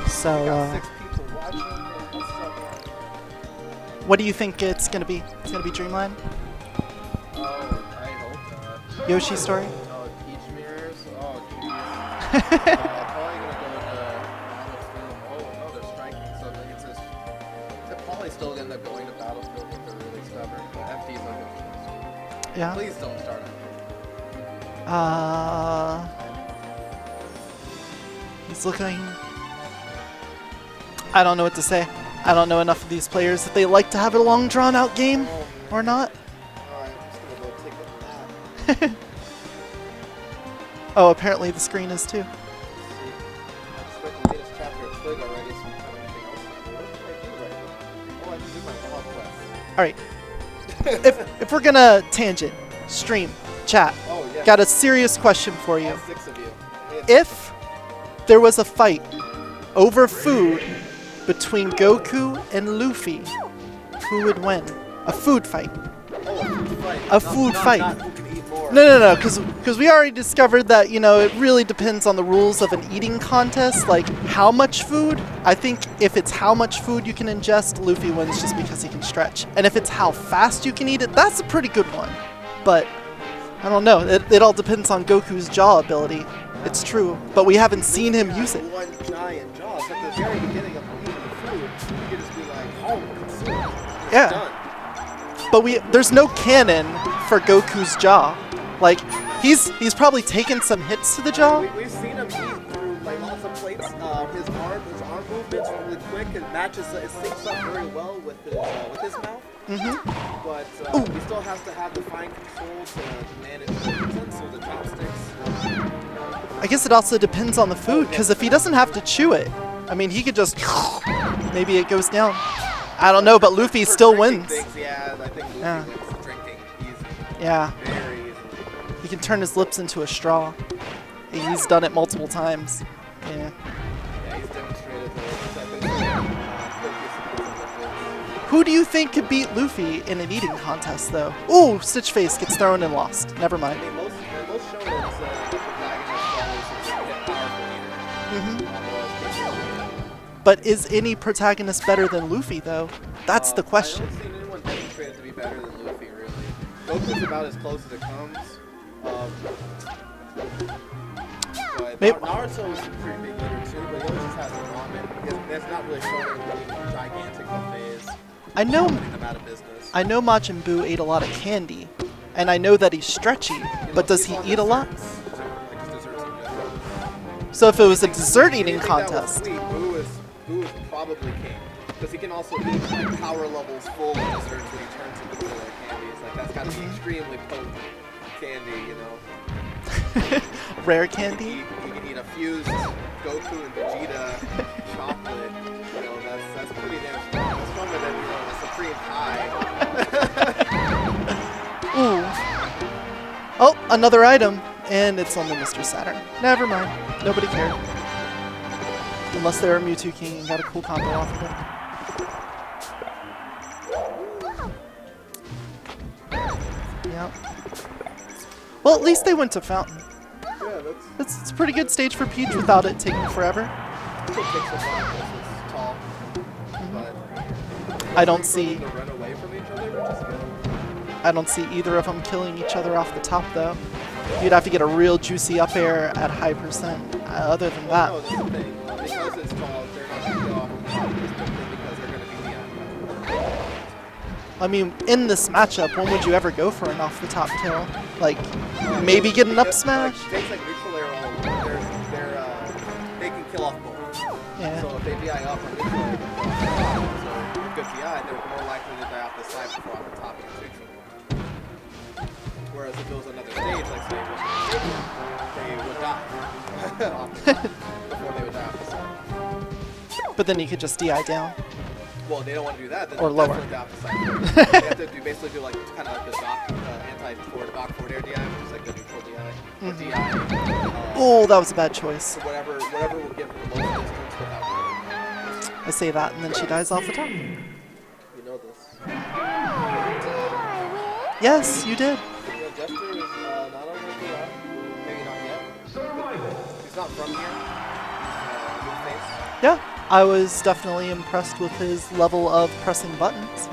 So, what do you think it's gonna be? It's gonna be Dreamland? Oh, I hope not. Yoshi Story? Oh, Peach Mirrors? Oh, jeez. Probably gonna go into Battlefield. Oh, no, they're striking, so it's just... They're probably still gonna end up going to Battlefield if they're really stubborn, but FD's are good. Yeah. Please don't start it. He's looking... I don't know what to say. I don't know enough of these players if they like to have a long drawn-out game or not. Alright, I'm just gonna go take a nap. Oh, apparently the screen is too. I just read the latest chapter of Twig already, so I don't have anything else to do. What can I do right now? Oh, I can do my Wild Quest. Alright. If we're gonna tangent, stream, chat, Oh, yeah. got a serious question for you. All 6 of you. If there was a fight over food between Goku and Luffy, who would win? A food fight. Oh, a food fight. A food fight. Not who can eat more. No, because we already discovered that, you know, it really depends on the rules of an eating contest, like how much food. I think if it's how much food you can ingest, Luffy wins just because he can stretch. And if it's how fast you can eat it, that's a pretty good one. But, I don't know, it all depends on Goku's jaw ability. It's true, but we haven't seen him use it. One giant jaw. So at the very beginning of eating the food, you could just be like, oh, consume it. It's Yeah. done. But there's no canon for Goku's jaw. Like, he's probably taken some hits to the jaw. We've seen him eat through like lots of plates. His arm movements really quick. It matches, it syncs up very well with his mouth. Mm-hmm. But he still has to have the fine control to manage the utensils, the chopsticks. I guess it also depends on the food, because if he doesn't have to chew it, I mean, he could just... Maybe it goes down. I don't know, but Luffy still wins. Things, yeah, I think Luffy wins drinking easy. Yeah. Very easily. He can turn his lips into a straw. He's done it multiple times. Yeah. Yeah, he's demonstrated Who do you think could beat Luffy in an eating contest, though? Ooh, Stitch Face gets thrown and lost. Never mind. I mean, most shonens, the protagonist always get powerful eater. But is any protagonist better than Luffy, though? That's the question. I haven't seen anyone demonstrated to be better than Luffy, really. Goku's about as close as it comes. But Naruto's a pretty big eater too, but he always just has a ramen. That's not really showing really gigantic buffets. I know Them out of business. I know Majin Buu ate a lot of candy, and I know that he's stretchy, but does he eat a lot? So if it was a dessert eating contest... Buu is probably king. Because he can also eat like power levels full of desserts when he turns into the candies. Like that's gotta be extremely potent candy, you know. Rare candy? You can eat a fused Goku and Vegeta chocolate. You know, that's pretty damn strong. That's stronger than, you know, a Supreme High. Ooh. Oh, another item. And it's on the Mr. Saturn. Never mind. Nobody cared. Unless they're a Mewtwo King and got a cool combo off of it. Yep. Well, at least they went to Fountain. Yeah, It's a pretty good stage for Peach without it taking forever. it takes a while because it's tall. But I don't see... to run away from each other, which is good. I don't see either of them killing each other off the top, though. You'd have to get a real juicy up air at high percent. Other than that... No, that's the thing. Because it's tall, they're not going to go off the top because they're going to be the I mean, in this matchup, when would you ever go for an off-the-top kill? Like, maybe get an up smash? Things like neutral air all they can kill off both. Yeah. So if they DI up or neutral air, so with good DI, they're more likely to die off the side before off the top against neutral. Whereas if it was another stage, like say it was they would die off the top before they would die off the side. But then you could just DI down. Well, they don't want to do that. Then or lower. Die off the side. They have to basically do like kind of like the dock forward air DI, which is like the neutral DI. Or DI. Oh, that was a bad choice. So whatever will give the most distance without hitting. I say that, and then she dies off the top. You know this. Yes, you did. Yeah, Jester. He's not from here. New face. Yeah, I was definitely impressed with his level of pressing buttons.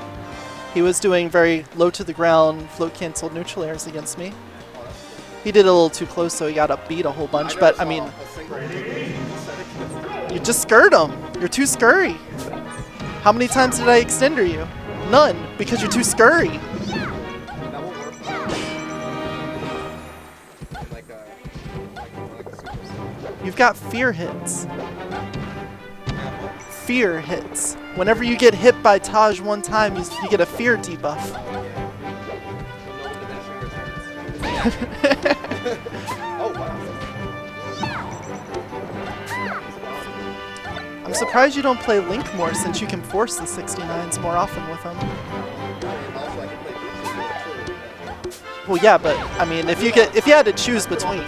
He was doing very low to the ground, float canceled neutral airs against me. Oh, that's cool. He did a little too close, so he got upbeat a whole bunch, but I mean, you just skirt him. You're too scurry. How many times did I extender you? None, because you're too scurry. That won't work. Like a super set. You've got fear hits. Fear hits. Whenever you get hit by Taj one time, you get a fear debuff. Oh, wow. I'm surprised you don't play Link more, since you can force the 69s more often with him. Well, yeah, but I mean, if you had to choose between,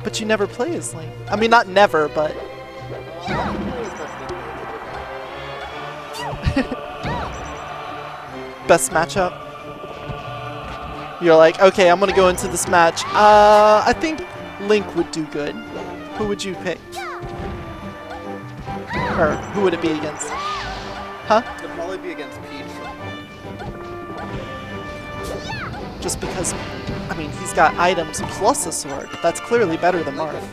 but you never play as Link. I mean, not never, but best matchup. You're like, okay, I'm gonna go into this match. I think Link would do good. Who would you pick? Or who would it be against? Huh? It'd probably be against Peach. Just because, I mean, he's got items plus a sword. That's clearly better than Marth. Some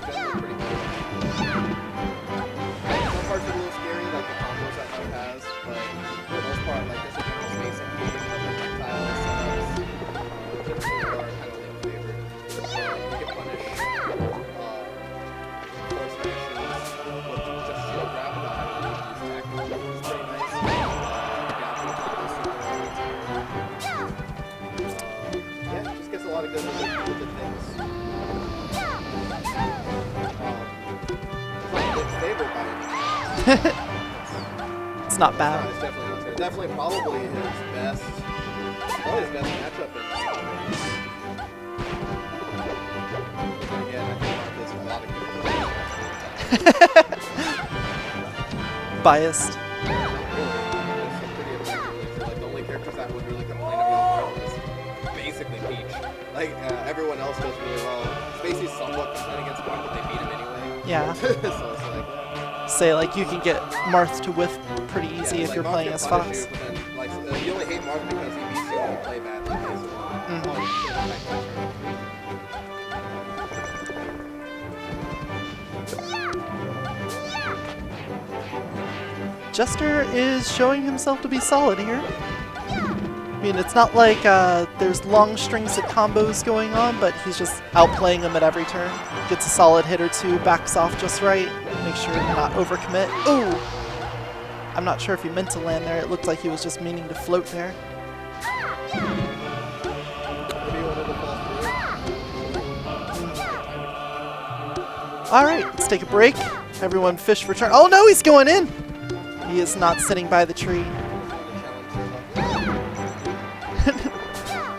parts are a little scary, like the combos that Marth has, but for the most part, like just a general spacing game, the projectile setups, generally are kind of Link favored. You can punish force finishes with just shield grab without having to use attack, which is pretty nice. Yeah, it just gets a lot of good things. Favored by it. It's not bad. It's definitely probably his best matchup in this. But again, I think there's a lot of good Biased. Like the only characters that would really complain about is basically Peach. Like everyone else does really well. Spacey's somewhat complaining against Marth, but they beat him anyway. Yeah. So it's like, Say, like, you can get Marth to whiff pretty easy if like you're Marth playing can as punish Fox. you, but then, like, you only hate Marth because he beats you when you play badly, basically. Jester is showing himself to be solid here. I mean, it's not like there's long strings of combos going on, but he's just outplaying them at every turn. Gets a solid hit or two, backs off just right, make sure to not overcommit. Ooh! I'm not sure if he meant to land there. It looked like he was just meaning to float there. Alright, let's take a break. Everyone fish for turn. Oh no, he's going in! He is not sitting by the tree.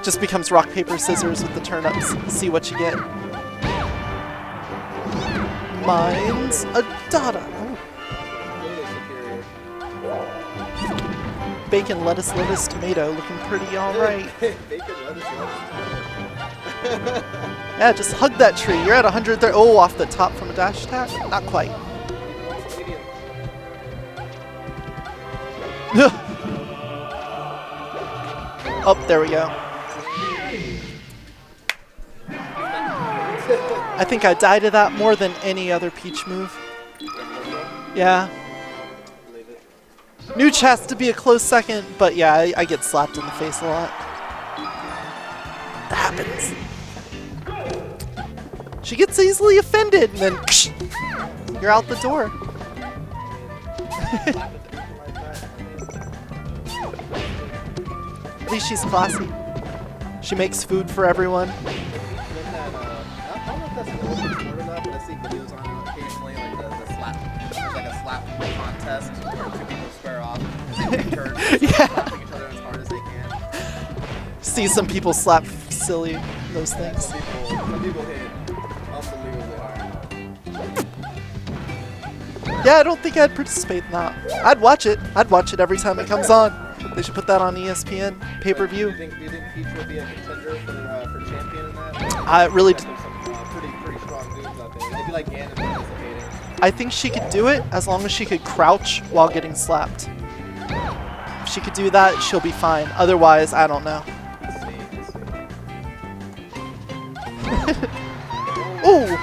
Just becomes rock, paper, scissors with the turnips. See what you get. Mine's a Dada. Oh. Bacon, lettuce, tomato. Looking pretty alright. Bacon, lettuce, Yeah, just hug that tree. You're at 130. Oh, off the top from a dash attack? Not quite. Oh, there we go. I think I die to that more than any other Peach move. Yeah. Nooch has to be a close second, but yeah, I get slapped in the face a lot. That happens. She gets easily offended, and then you're out the door. At least she's classy. She makes food for everyone. I don't know if that's a little bit smart enough, but I see videos on occasionally, like the slap, there's like a slap contest where two people square off and turn slapping each other as hard as they can. See some people slap silly those things. Some people hit unbelievably hard. Yeah, I don't think I'd participate in that. I'd watch it. I'd watch it every time it comes on. They should put that on ESPN pay-per-view. Do you think Peach will be a contender for champion in that? Really. Pretty maybe like Ganon participating. I think she could do it as long as she could crouch while getting slapped. If she could do that, she'll be fine. Otherwise, I don't know. Let's see. Ooh!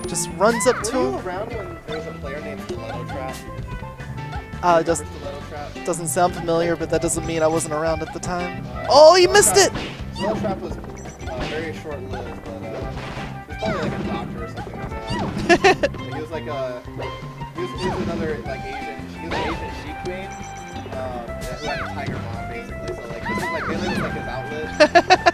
Just runs up to Were you him. around when there was a player named Stiletto Trap? Just Stiletto Trap? doesn't sound familiar, but that doesn't mean I wasn't around at the time. Oh, he missed it! Stiletto Trap was very short-lived, but he was probably like a doctor or something like that. He was like he was another like Asian. He was an Asian sheep queen who had a tiger mom basically. So like this was like mainly was like his outlet,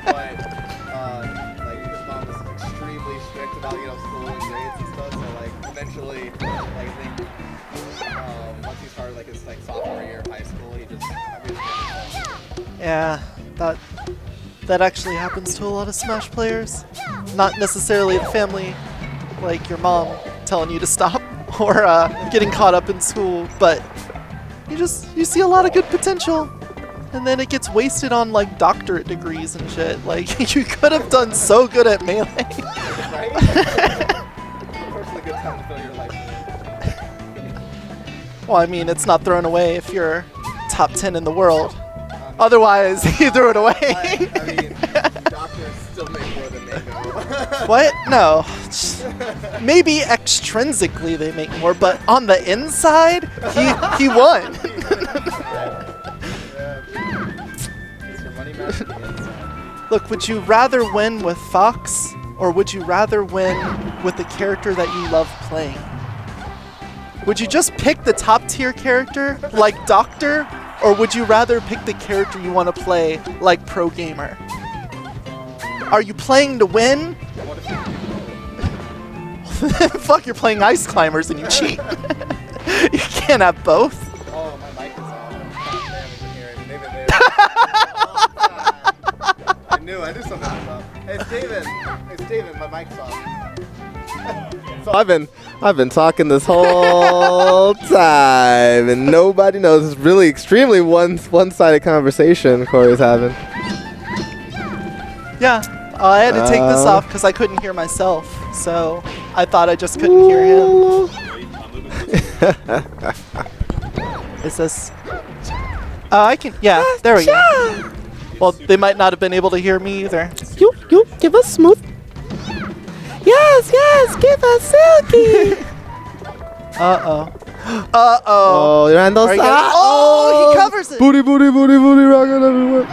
but like his mom was extremely strict about school and grades and stuff. So like eventually, like I think once he started like his like sophomore year of high school, he just Yeah, that actually happens to a lot of Smash players. Not necessarily the family, like your mom telling you to stop or getting caught up in school, but you see a lot of good potential, and then it gets wasted on like doctorate degrees and shit. Like you could have done so good at Melee. Right? Unfortunately, good time to fill your life. Well, I mean, it's not thrown away if you're top 10 in the world. Otherwise, you threw it away. I mean, doctors still make more than they go. What? No. Maybe extrinsically they make more, but on the inside, he won. Look, would you rather win with Fox, or would you rather win with the character that you love playing? Would you just pick the top tier character, like Doctor, or would you rather pick the character you want to play, like Pro Gamer? Are you playing to win? Fuck, you're playing Ice Climbers and you cheat. You can't have both. Oh, my mic is on. They've been there. I knew something was up. Hey, it's David, my mic's on. So I've been talking this whole time, and nobody knows. It's really extremely one-sided conversation Corey's having. Yeah, I had to take this off because I couldn't hear myself, so I thought I just couldn't hear him. Is this? I can. Yeah, there we go. Well, they might not have been able to hear me either. You give us smooth. Yes, give us silky. Uh-oh. Oh, you're on those sides. Oh, he covers it. Booty, rocking everywhere.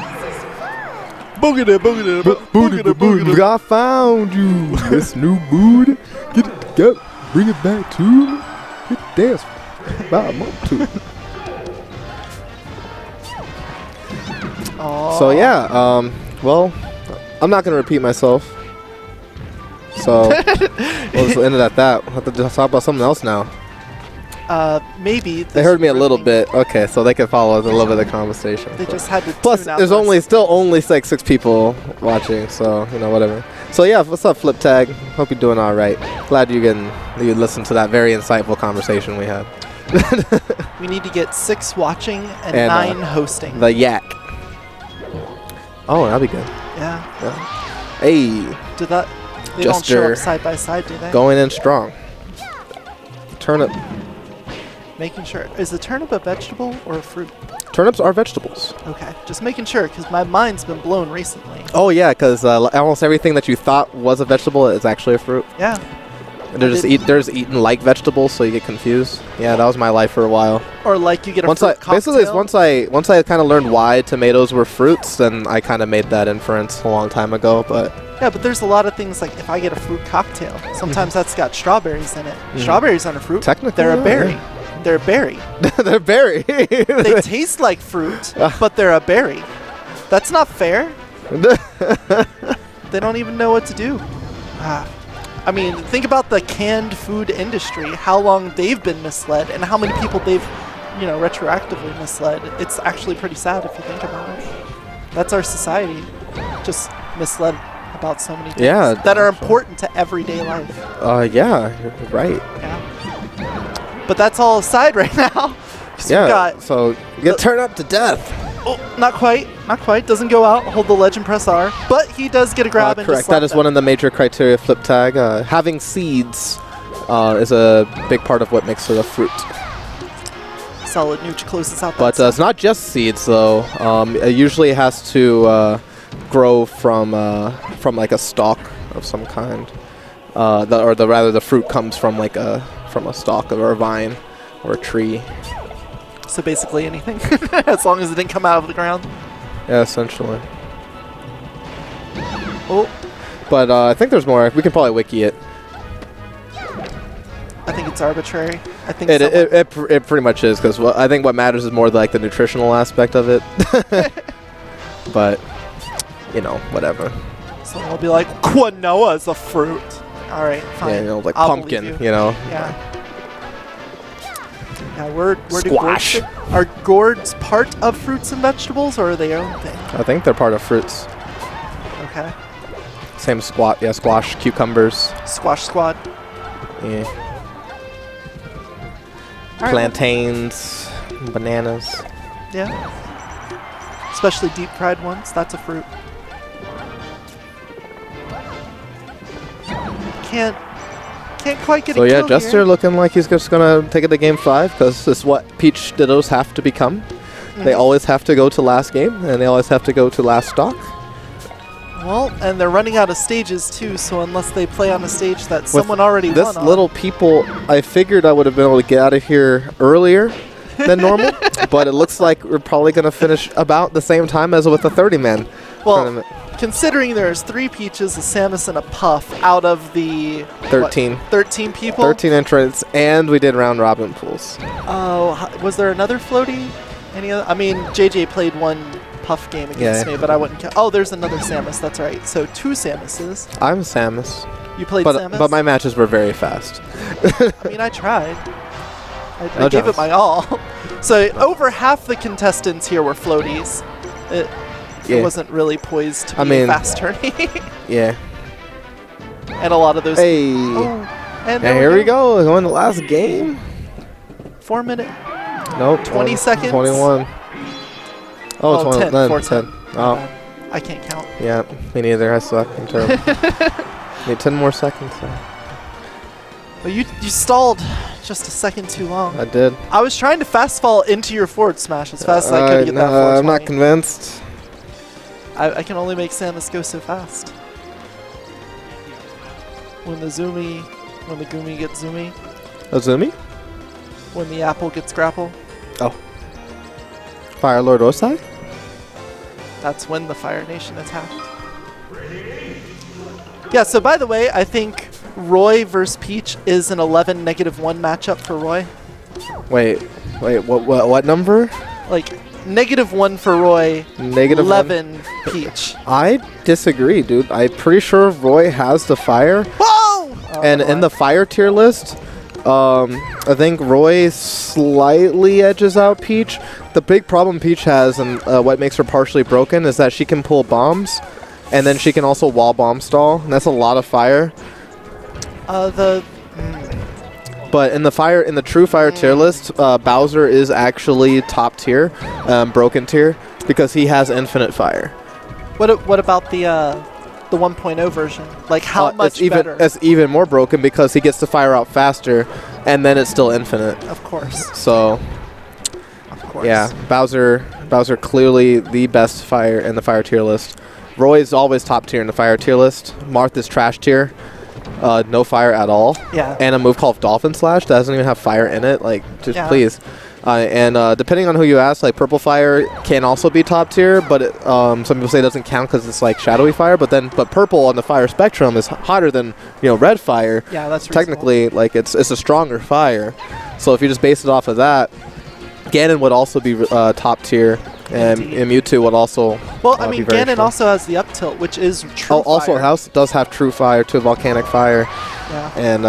Boogity. I found you, this new booty. Get bring it back to me. Get the dance. Bob to. So yeah, well, I'm not gonna repeat myself. So we'll just end it at that. We'll have to just talk about something else now. Maybe. They heard me a little bit. Okay, so they can follow a little bit of the conversation. They just had to. Plus, there's still only like 6 people watching, so whatever. So yeah, what's up, Flip Tag? Hope you're doing all right. Glad you listened to that very insightful conversation we had. We need to get 6 watching and 9 hosting. The yak. Oh, that'd be good. Yeah. Hey. Did that? They don't show up side by side, do they? Going in strong. Turnip. Making sure. Is the turnip a vegetable or a fruit? Turnips are vegetables. Okay, just making sure, because my mind's been blown recently. Oh yeah, because almost everything that you thought was a vegetable is actually a fruit. Yeah. And they're just eaten like vegetables, so you get confused. Yeah, that was my life for a while. Or like you get a fruit cocktail. Basically, once I kind of learned why tomatoes were fruits, then I kind of made that inference a long time ago. But yeah, but there's a lot of things like if I get a fruit cocktail, sometimes that's got strawberries in it. Strawberries aren't a fruit. Technically, they're a berry. Yeah. They're a berry. They're berry. They taste like fruit, but they're a berry. That's not fair. They don't even know what to do. I mean, think about the canned food industry, how long they've been misled and how many people they've, retroactively misled. It's actually pretty sad if you think about it. That's our society, just misled about so many things that are important to everyday life. Yeah, you're right. Yeah. But that's all aside right now. Yeah, so you get turned up to death. Oh, not quite. Not quite. Doesn't go out. Hold the ledge and press R. But he does get a grab and correct. just slap That is one of the major criteria of flip tag. Having seeds is a big part of what makes it a fruit. Solid Nooch closes out that But it's not just seeds, though. It usually has to grow from like a stalk of some kind. Rather, the fruit comes from like from a stalk or a vine or a tree. So basically anything, as long as it didn't come out of the ground. Yeah, essentially. Oh. But I think there's more. We can probably wiki it. I think it's arbitrary. I think It pretty much is, because I think what matters is more like the nutritional aspect of it. But, you know, whatever. Someone will be like, quinoa is a fruit. All right, fine. Yeah, you know, like I'll pumpkin, believe you know. Yeah. Yeah, where Squash. do gourds fit? Are gourds part of fruits and vegetables, or are they their own thing? I think they're part of fruits. Okay. Same squash, cucumbers. Squash squad. Yeah. All right, Plantains, bananas. yeah. Especially deep fried ones. That's a fruit. Can't quite get a So yeah, kill Jester here. looking like he's just gonna take it to game 5, because this is what Peach Dittos have to become. They Mhm. always have to go to last game, and they always have to go to last stock. Well, and they're running out of stages too, so unless they play on a stage that someone already won This on. little people, I figured I would have been able to get out of here earlier than normal, but it looks like we're probably going to finish about the same time as with the 30-man Well, tournament. considering there's 3 Peaches, a Samus, and a Puff out of the 13. what, 13 people. 13 entrants, and we did round robin pools. Oh, was there another floaty? Any other? I mean, JJ played one Puff game against me, but I wouldn't count. Oh, there's another Samus. That's right. So 2 Samuses. I'm Samus, You played but Samus? my matches were very fast. I mean, I tried. I No gave it chance. my all. So over half the contestants here were floaties. It wasn't really poised to be a fast tourney. Yeah. And a lot of those. Hey. Oh, and And here we go. Going to the last game. 4 minute. Nope. 20 seconds? 21. Oh, 20, 10. no, 4 10. Oh, I can't count. yeah. Me neither. I suck. I'm terrible. Need 10 more seconds. So. Well, you stalled just a second too long. I did. I was trying to fast fall into your forward smash as fast as I could to get that 420. I'm not convinced. I can only make Samus go so fast. When the Gumi gets zoomy, Azumi? when the apple gets grapple, Oh. Fire Lord Osai? that's when the Fire Nation attacked. Yeah, so by the way, I think Roy versus Peach is an 11-1 matchup for Roy. Wait, what number? Like, -1 for Roy, -1? 11 Peach. I disagree, dude. I'm pretty sure Roy has the fire. Whoa! And in the fire tier list, I think Roy slightly edges out Peach. The big problem Peach has, and what makes her partially broken, is that she can pull bombs, and then she can also wall bomb stall, and that's a lot of fire. But in the true fire tier list, Bowser is actually top tier, broken tier, because he has infinite fire. What about the 1.0 version? Like how much better? It's even more broken because he gets to fire out faster, and then it's still infinite. Of course. So, Of course. yeah, Bowser clearly the best fire in the fire tier list. Roy is always top tier in the fire tier list. Martha's trash tier. No fire at all. Yeah. And a move called Dolphin Slash that doesn't even have fire in it. Like, just please. And depending on who you ask, like Purple Fire can also be top tier, but some people say it doesn't count because it's like shadowy fire. But Purple on the fire spectrum is hotter than Red Fire. Yeah, that's technically like it's a stronger fire. So if you just base it off of that, Ganon would also be top tier, and Mewtwo would also. Well, I mean, be very Ganon strong. also has the up tilt, which is true. Also, does have true fire to volcanic fire. Yeah. And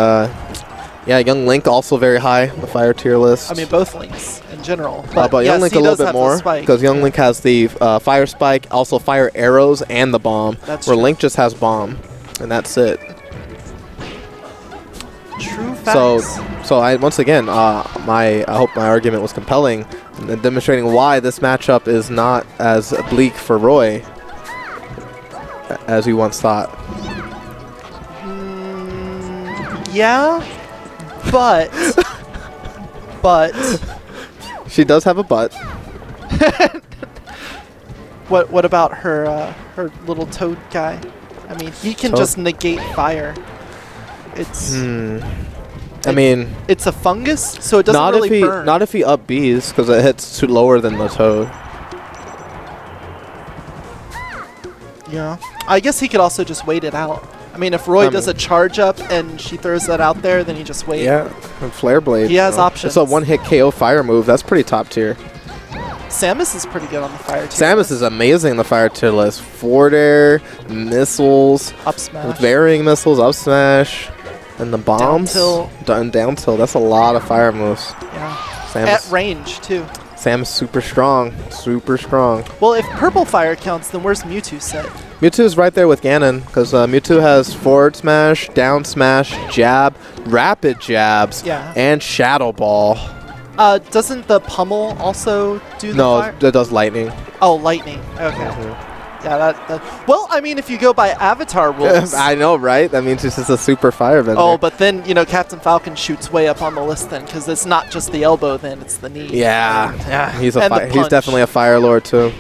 yeah, Young Link also very high on the fire tier list. I mean, both Links in general. But yes, Young Link he a little does bit have more the spike. because Young Link has the fire spike, also fire arrows, and the bomb. That's where true. Link just has bomb, and that's it. True facts. So I once again, I hope my argument was compelling, and demonstrating why this matchup is not as bleak for Roy as we once thought. Yeah, but she does have a butt. What about her little toad guy? I mean, he can just negate fire. It's. I mean, it's a fungus, so it doesn't really burn. Not if he up Bs, because it hits too lower than the toad. Yeah, I guess he could also just wait it out. I mean, if Roy does a charge up and she throws that out there, then he just waits. Yeah, and Flare Blade. He has options. It's a one-hit KO fire move. That's pretty top tier. Samus is pretty good on the fire tier. Samus is amazing on the fire tier list. Forward air, missiles, up smash, varying missiles, up smash, and the bombs. Down tilt. That's a lot of fire moves. Yeah. Samus. At range too. Samus super strong. Super strong. Well, if purple fire counts, then where's Mewtwo set? Mewtwo's right there with Ganon, because Mewtwo has forward smash, down smash, jab, rapid jabs, and shadow ball. Doesn't the pummel also do the fire? No, it does lightning. Oh, lightning. Okay. Yeah, that. Well, I mean, if you go by Avatar rules. I know, right? That means it's just a super firebender. Oh, but then, you know, Captain Falcon shoots way up on the list then, because it's not just the elbow then, it's the knee. Yeah. He's definitely a Fire Lord, too.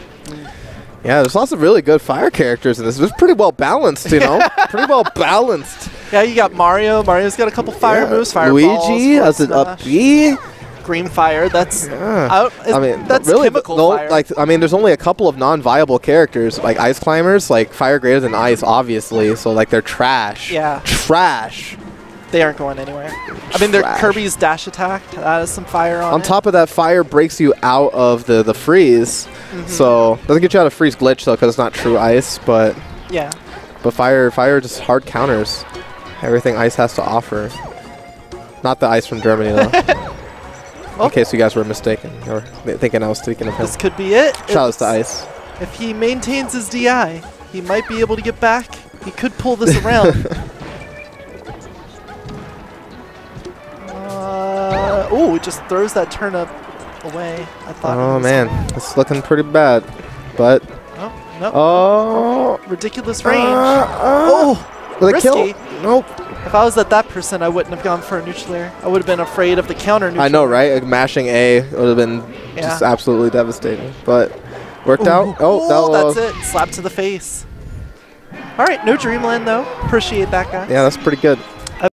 Yeah, there's lots of really good fire characters in this. It's pretty well balanced, you know? Pretty well balanced. Yeah, you got Mario. Mario's got a couple fire moves. Luigi has an up B. Green fire. That's that's really, chemical fire. There's only a couple of non-viable characters, like ice climbers, like fire greater than ice, obviously. So like they're trash. Yeah. Trash. They aren't going anywhere. I mean, they're Kirby's dash attack. That has some fire on it. On top of that, fire breaks you out of the freeze. So doesn't get you out of freeze glitch though, because it's not true ice. But yeah. But fire just hard counters everything ice has to offer. Not the ice from Germany though. In case you guys were mistaken or thinking I was speaking of him. This could be it. Shout out to Ice. If he maintains his DI, he might be able to get back. He could pull this around. It just throws that turnip away. I thought. Oh man, it's looking pretty bad, but. No. Oh. Ridiculous range. Risky. Kill? Nope. If I was at that percent, I wouldn't have gone for a neutral air. I would have been afraid of the counter neutral. I know, right? Like mashing A would have been just absolutely devastating. But worked out. That's it. Slap to the face. All right, no Dreamland, though. Appreciate that, guy. Yeah, that's pretty good.